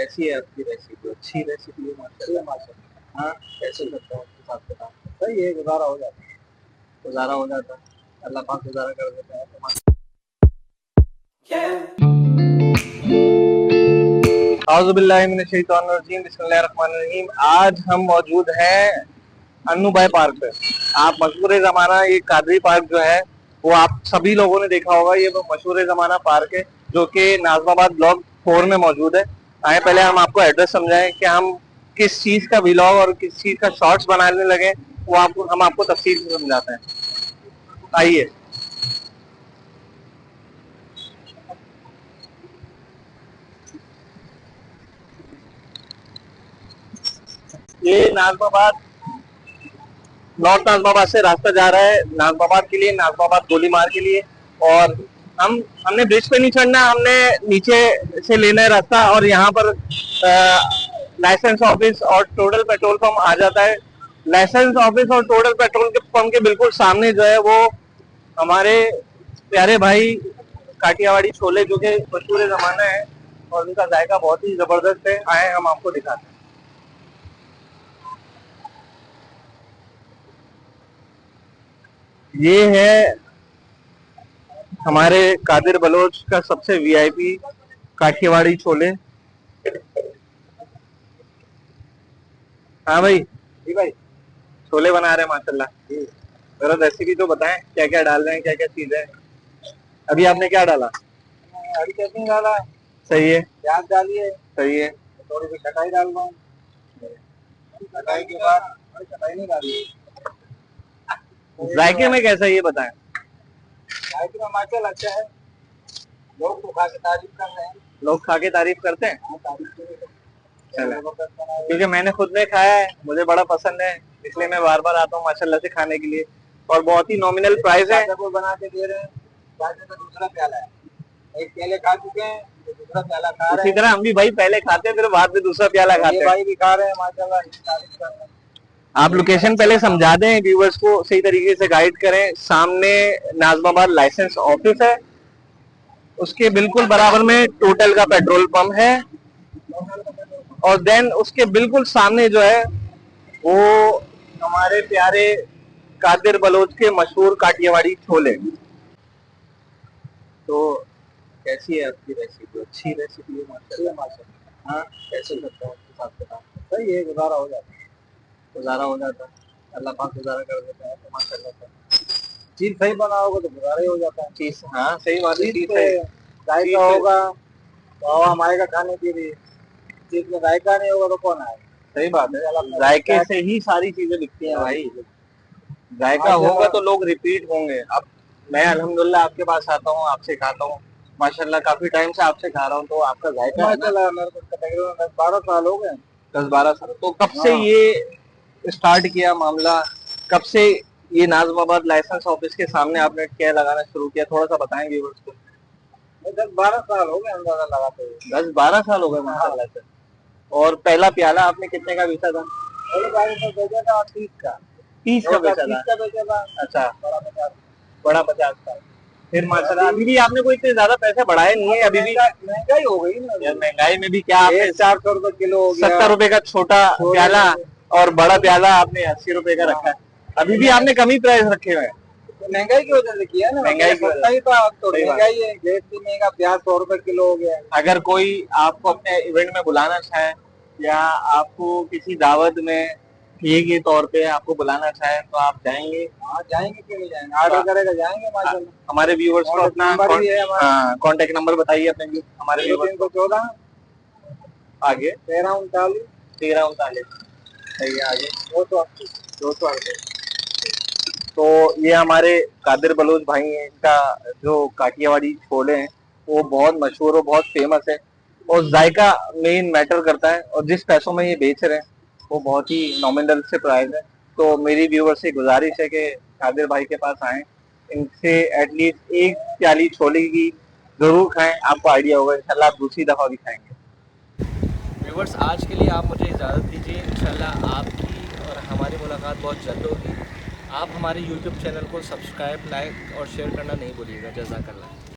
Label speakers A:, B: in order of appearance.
A: कैसी है आपकी रेसिपी? अच्छी रेसिपी है माशाल्लाह माशाल्लाह। हाँ, कैसे करते हो उसके साथ बता। सही है, गुजारा हो जाता है। गुजारा हो जाता है, अल्लाह पाक गुजारा कर देता है तो औज़ुबिल्लाहि मिनश शैतानिर रजीम, बिस्मिल्लाहिर रहमानिर रहीम। आज हम मौजूद हैं अन्नू भाई पार्क पे। आप मशहूर जमाना ये कादरी पार्क जो है वो आप सभी लोगों ने देखा होगा। ये वो मशहूर जमाना पार्क है जो कि नाज़िमाबाद ब्लॉक 4 में मौजूद है। आए पहले हम आपको एड्रेस समझाएं कि हम किस चीज का व्लॉग और किस चीज का शॉर्ट्स बनाने लगे, वो हम आपको तफसील से समझाते हैं। आइए। ये नाज़िमाबाद, नॉर्थ नाज़िमाबाद से रास्ता जा रहा है नाज़िमाबाद के लिए, नाज़िमाबाद गोलीमार के लिए। और हमने ब्रिज पे नहीं चढ़ना, हमने नीचे से लेना है रास्ता। और यहाँ पर लाइसेंस ऑफिस और टोटल पेट्रोल पंप आ जाता है। लाइसेंस ऑफिस और टोटल पेट्रोल पंप के बिल्कुल सामने जो है वो हमारे प्यारे भाई काठियावाड़ी छोले जो कि मशहूर जमाना है और उनका जायका बहुत ही जबरदस्त है। आए हम आपको दिखाते हैं। ये है हमारे कादिर बलोच का सबसे वीआईपी काठियावाड़ी छोले। हाँ भाई, जी भाई, छोले बना रहे हैं माशाल्लाह। जरा रेसिपी तो बताएं, क्या क्या डाल रहे हैं, क्या क्या चीजें। अभी आपने क्या डाला? हरी चटनी डाला है। सही है। प्याज डालिए। सही है। थोड़ी सी खटाई डाल रहा हूँ। खटाई के बाद खटाई नहीं डाली। जायके में कैसा ये बताएं। जायके में माशाल्लाह अच्छा है। लोग तो खा के तारीफ कर रहे हैं। लोग खा के तारीफ करते हैं। चलो, क्योंकि मैंने खुद ने खाया है, मुझे बड़ा पसंद है, इसलिए मैं बार बार आता हूँ माशाल्लाह से खाने के लिए। और बहुत ही नॉमिनल प्राइस है। बना के दे रहे हैं। दूसरा प्याला है, एक प्याले खा चुके हैं, दूसरा प्याला खा रहे हैं। इसी तरह हम भी भाई पहले खाते हैं, फिर बाद में दूसरा प्याला खाते हैं। भाई भी खा रहे हैं माशाल्लाह, तारीफ कर रहे हैं। आप लोकेशन पहले समझा दें व्यूवर्स को, सही तरीके से गाइड करें। सामने नाज़िमाबाद लाइसेंस ऑफिस है, उसके बिल्कुल बराबर में टोटल का पेट्रोल पंप है। और देन उसके बिल्कुल सामने जो है वो हमारे प्यारे कादिर बलोच के मशहूर काठियावाड़ी छोले। तो कैसी है आपकी रेसिपी? अच्छी रेसिपी है माशाल्लाह माशाल्लाह। हाँ, कैसे करते हो उसके साथ बता। सही है, गुजारा हो जाता है। गुजारा हो जाता है, अल्लाह पाक गुजारा कर देता है तो माशाल्लाह से। चीज सही बनाओगे तो गुजारा ही हो जाता है। चीज, हाँ सही बात है। चीज जायका होगा तो हम आएगा खाने के लिए। चीज में जायका नहीं होगा तो कौन आएगा? सही बात है, जायके से ही सारी चीजें बिकती हैं भाई। जायका होगा तो लोग रिपीट होंगे। अब मैं अल्हम्दुलिल्लाह आपके पास आता हूँ, आपसे खाता हूँ माशाल्लाह, काफी टाइम से आपसे खा रहा हूँ, तो आपका जायका है ना। मेरे को तकरीबन 10-12 साल हो गए। 10-12 साल। तो कब से ये स्टार्ट किया मामला, कब से ये नाज़िमाबाद लाइसेंस ऑफिस के सामने आपने क्या लगाना शुरू किया, थोड़ा सा बताएं व्यूअर्स को। 10-12 साल हो गए अंदाजा लगाते हुए। 10-12 साल हो गए माशाल्लाह से। और पहला प्याला आपने कितने का बेचा था? पहले प्याले तो बेचा था 30 का। 30 का बेचा था? 30 का बेचा था। अच्छा, बड़ा 50। बड़ा 50 का। फिर माशाल्लाह अभी भी आपने कोई इतने ज्यादा पैसे बढ़ाए नहीं है अभी भी। महंगाई हो गई ना यार, महंगाई में भी क्या आपने 400 रुपए किलो हो गया। 70 रुपए का छोटा प्याला और बड़ा प्याला आपने 80 रुपए का रखा है। अभी भी आपने कम ही प्राइस रखे हुए हैं। महंगाई की वजह से किया ना, महंगाई की वजह से। तो महंगाई है, गैस भी महंगा, प्याज 100 रुपए किलो हो गया। अगर कोई आपको अपने इवेंट में बुलाना चाहे या आपको किसी दावत में फी के तौर पे आपको बुलाना चाहे तो आप जाएंगे? हाँ जाएंगे, क्यों नहीं जाएंगे, ऑर्डर करेगा जाएंगे माशाल्लाह। हमारे व्यूअर्स को अपना कांटेक्ट नंबर बताइए अपने हमारे व्यूअर्स को। 14 आगे 1339 1339 सही है, आगे 238। तो ये हमारे कादिर बलोच भाई हैं, इनका जो काठियावाड़ी छोले हैं वो बहुत मशहूर और बहुत फेमस है। और जायका मेन मैटर करता है, और जिस पैसों में ये बेच रहे हैं वो बहुत ही नॉमिनल से प्राइस है। तो मेरी व्यूवर से गुजारिश है कि कादिर भाई के पास आएँ, इनसे एटलीस्ट एक प्याली छोले की जरूर खाएं, आपको आइडिया होगा, इंशाल्लाह आप दूसरी दफा भी खाएंगे।
B: व्यूवर्स, आज के लिए आप मुझे इजाज़त दीजिए। इंशाल्लाह आपकी और हमारी मुलाकात बहुत जल्द होगी। आप हमारे YouTube चैनल को सब्सक्राइब, लाइक और शेयर करना नहीं भूलिएगा। जज़ाकल्लाह।